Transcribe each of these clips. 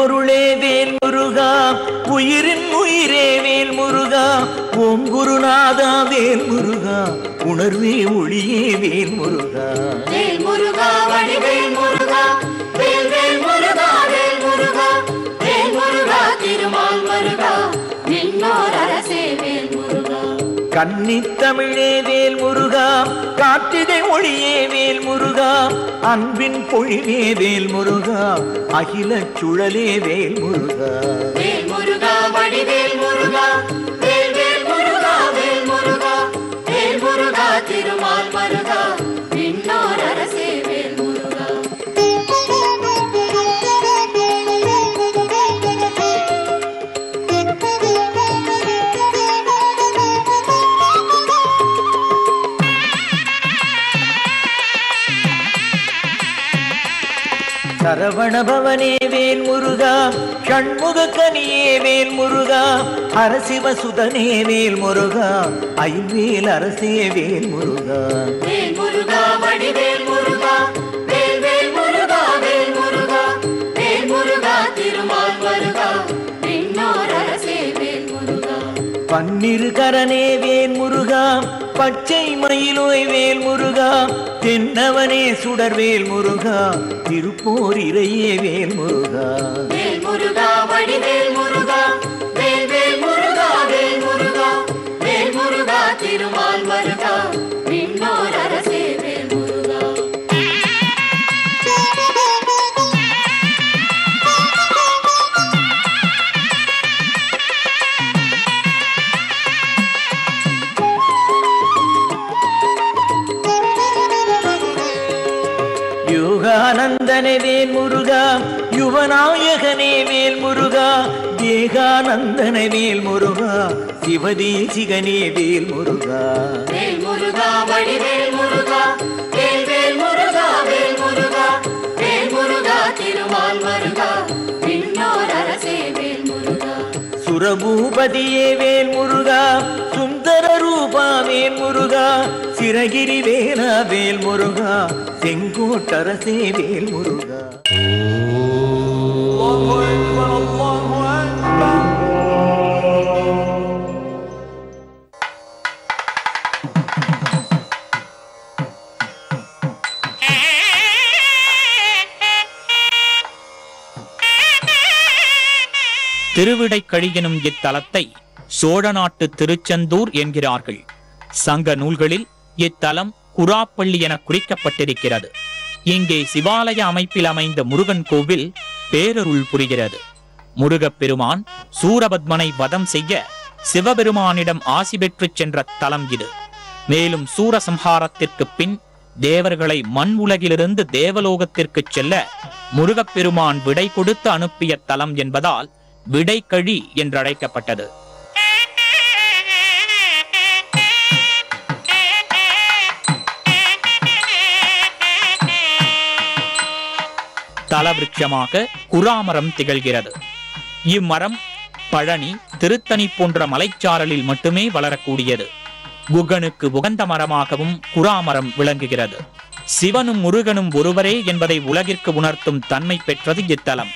பொருளே வேல் முருகா, உயிரின் உயிரே வேல் முருகா, ஓம் குருநாதா வேல் முருகா, உணர்வே ஒளியே வேல் முருகா. வேல் முருகா வடிவேல் முருகா, வேல் வேல் முருகா வேல் முருகா, வேல் முருகா திருமால் முருகா, விண்ணோர் அரசே வேல் முருகா. கன்னித்தமிழே வேல் முருகா, காற்றிடை ஒளியே வேல் முருகா, அன்பின் பொழிவே வேல் முருகா, அகில சுழலே வேல் முருகா. வேல் முருகா வடிவேல் முருகா, வேல் வேல் முருகா வேல் முருகா, வேல் முருகா திருமால் முருகா, விண்ணோர் அரசே வேல் முருகா. சரவணபவனே வேல் முருகா, ஷண்முக கனியே வேல் முருகா, அரசிவசுதனே வேல் முருகா, ஐவேல் அரசே வேல் முருகா. வேல் முருகா வடிவேல் முருகா, வேல் வேல் முருகா வேல் முருகா, வேல் முருகா திருமால் முருகா, விண்ணோர் அரசே வேல் முருகா. பன்னிரு கரனே வேல் முருகா, பச்சை மயிலோய் வேல் முருகா, தென்னவனே சுடர்வேல் முருகா, திருப்போர் இறையே வேல் முருகா. வேல் முருகா வடிவேல் முருகா, வேல் வேல் முருகா வேல் முருகா, வேல் முருகா திருமால் முருகா, விண்ணோர் அரசே வேல் முருகா. யோகானந்தனே வேல் முருகா, யுவநாயகனே வேல் முருகா, தேகானந்தனே வேல் முருகா, சிவதேசிகனே வேல் முருகா. வேல் முருகா வடிவேல் முருகா, வேல் வேல் முருகா வேல் முருகா, வேல் முருகா திருமால் முருகா, விண்ணோர் அரசே வேல் முருகா. சுரபூபதியே வேல் முருகா, சுந்தர ரூபா வேல் முருகா, சிரகிரி வேலா வேல் முருகா, செங்கோட்டரசே வேல் முருகா. திருவிடைக்கழி எனும் இத்தலத்தை சோழ நாட்டு திருச்செந்தூர் என்கிறார்கள். சங்க நூல்களில் இத்தலம் குராப்பள்ளி என குறிக்கப்பட்டிருக்கிறது. இங்கே சிவாலய அமைப்பில் அமைந்த முருகன் கோவில் பேரருள் புரிகிறது. முருகப்பெருமான் சூரபத்மனை வதம் செய்ய சிவபெருமானிடம் ஆசி பெற்றுச் சென்ற தலம் இது. மேலும் சூரசம்ஹாரத்திற்கு பின் தேவர்களை மண் உலகிலிருந்து தேவலோகத்திற்கு செல்ல முருகப்பெருமான் விடை கொடுத்து அனுப்பிய தலம் என்பதால் விடைக்கழி என்றழைக்கப்பட்டது. தலவிருட்சமாக குராமரம் திகழ்கிறது. இம்மரம் பழனி, திருத்தணி போன்ற மலைச்சாரலில் மட்டுமே வளரக்கூடியது. குகனுக்கு உகந்த மரமாகவும் குராமரம் விளங்குகிறது. சிவனும் முருகனும் ஒருவரே என்பதை உலகிற்கு உணர்த்தும் தன்மை பெற்றது இத்தலம்.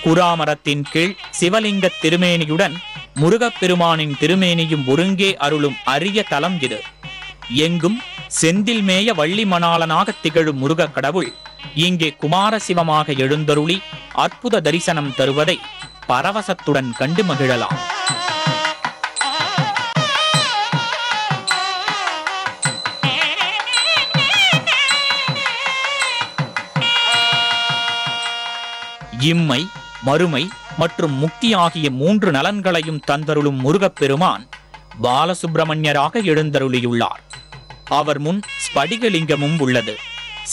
குராமரத்தின் கீழ் சிவலிங்க திருமேனியுடன் முருகப்பெருமானின் திருமேனியும் ஒருங்கே அருளும் அரிய தலம் இது. எங்கும் செந்தில் மேய வள்ளி மணாளனாக திகழும் முருக கடவுள் இங்கே குமாரசிவமாக எழுந்தருளி அற்புத தரிசனம் தருவதை பரவசத்துடன் கண்டு மகிழலாம். இம்மை, மறுமை மற்றும் முக்தி ஆகிய 3 நலன்களையும் தந்தருளும் முருகப்பெருமான் பாலசுப்பிரமணியராக எழுந்தருளியுள்ளார். அவர் முன் ஸ்படிகலிங்கமும் உள்ளது.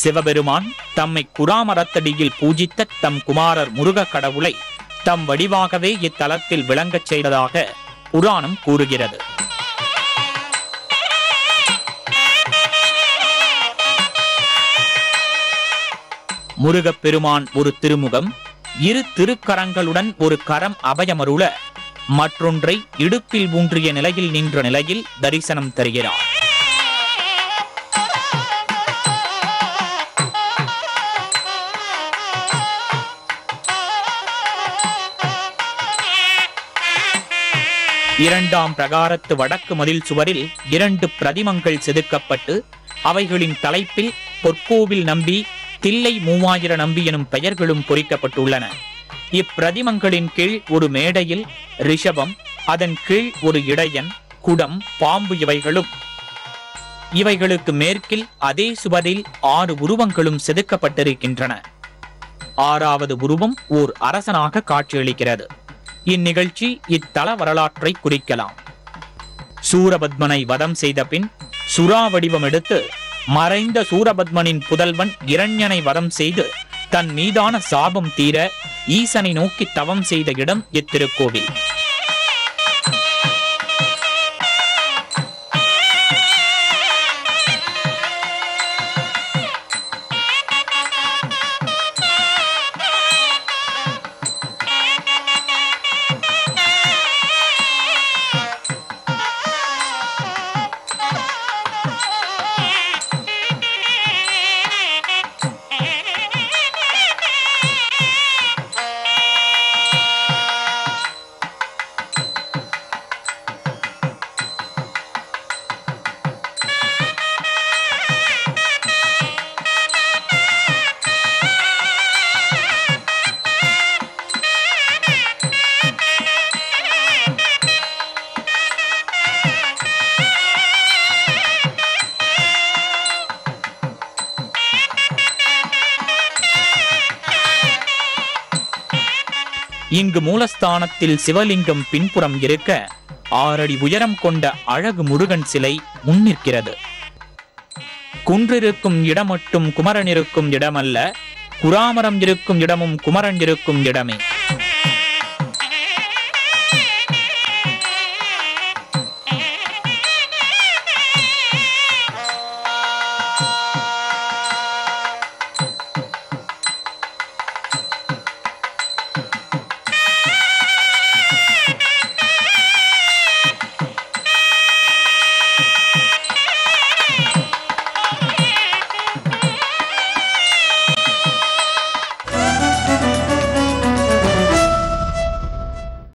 சிவபெருமான் தம்மை குராமரத்தடியில் பூஜித்த தம் குமாரர் முருக கடவுளை தம் வடிவாகவே இத்தலத்தில் விளங்கச் செய்ததாக புராணம் கூறுகிறது. முருகப்பெருமான் ஒரு திருமுகம், 2 திருக்கரங்களுடன் ஒரு கரம் அபயமருள மற்றொன்றை இடுப்பில் ஊன்றிய நிலையில் நின்ற நிலையில் தரிசனம் தருகிறார். இரண்டாம் பிரகாரத்து வடக்கு மதில் சுவரில் 2 பிரதிமங்கள் செதுக்கப்பட்டு அவைகளின் தலைப்பில் பொற்கோவில் நம்பி, தில்லை 3000 நம்பி எனும் பெயர்களும் பொறிக்கப்பட்டுள்ளன. இப்பிரதிமங்களின் கீழ் ஒரு மேடையில் ரிஷபம், அதன் கீழ் ஒரு இடையன், குடம், பாம்பு இவைகளுக்கு மேற்கில் அதே சுவரில் 6 உருவங்களும் செதுக்கப்பட்டிருக்கின்றன. 6வது உருவம் ஓர் அரசனாக காட்சியளிக்கிறது. இந்நிகழ்ச்சி இத்தல வரலாற்றை குறிக்கலாம். சூரபத்மனை வதம் செய்த பின் சுறா வடிவம் எடுத்து மறைந்த சூரபத்மனின் புதல்வன் இரண்யனை வதம் செய்து தன் மீதான சாபம் தீர ஈசனை நோக்கி தவம் செய்த இடம் இத்திருக்கோவில். இங்கு மூலஸ்தானத்தில் சிவலிங்கம் பின்புறம் இருக்க 6 அடி உயரம் கொண்ட அழகு முருகன் சிலை முன்னிற்கிறது. குன்றிருக்கும் இடம் மட்டும் குமரன் இருக்கும் இடமல்ல, குராமரம் இருக்கும் இடமும் குமரன் இருக்கும் இடமே.